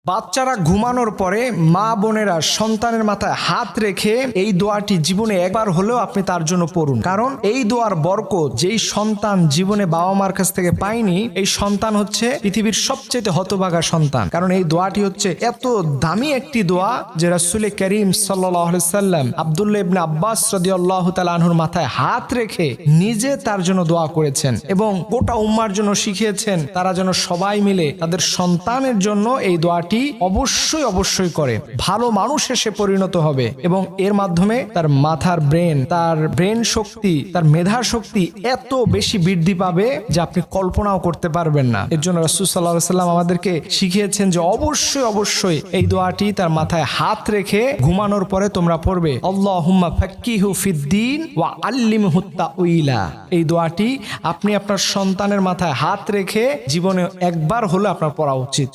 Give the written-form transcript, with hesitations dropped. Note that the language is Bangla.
বাচ্চারা ঘুমানোর পরে মা বোনেরা সন্তানের মাথায় হাত রেখে এই দোয়াটি জীবনে একবার হলেও আপনি তার জন্য পড়ুন। কারণ এই দোয়ার বরকত যেই সন্তান জীবনে বাবা মার কাছ থেকে পায়নি, এই সন্তান হচ্ছে পৃথিবীর সবচেয়ে হতভাগা সন্তান। কারণ এই দোয়াটি হচ্ছে এত দামি একটি দোয়া যে রাসূল করিম সাল্লাল্লাহু আলাইহি সাল্লাম আব্দুল্লাহ ইবনে আব্বাস রাদিয়াল্লাহু তাআলা আনহুর মাথায় হাত রেখে নিজে তার জন্য দোয়া করেছেন এবং গোটা উম্মার জন্য শিখিয়েছেন তারা যেন সবাই মিলে তাদের সন্তানের জন্য এই দোয়াটি অবশ্যই করে। ভালো মানুষে সে পরিণত হবে এবং এর মাধ্যমে তার মাথার তার ব্রেন শক্তি, তার মেধা শক্তি এত বেশি বৃদ্ধি পাবে যে আপনি কল্পনাও করতে পারবেন না। এর জন্য রাসূল সাল্লাল্লাহু আলাইহি সাল্লাম আমাদেরকে শিখিয়েছেন যে অবশ্যই এই দোয়াটি তার মাথায় হাত রেখে ঘুমানোর পরে তোমরা পড়বে, আল্লাহুম্মা ফাক্কিহু ফিদ্দীন ওয়া আল্লিমহু তাউইলা। এই দোয়াটি আপনি আপনার সন্তানের মাথায় হাত রেখে জীবনে একবার হলে আপনার পড়া উচিত।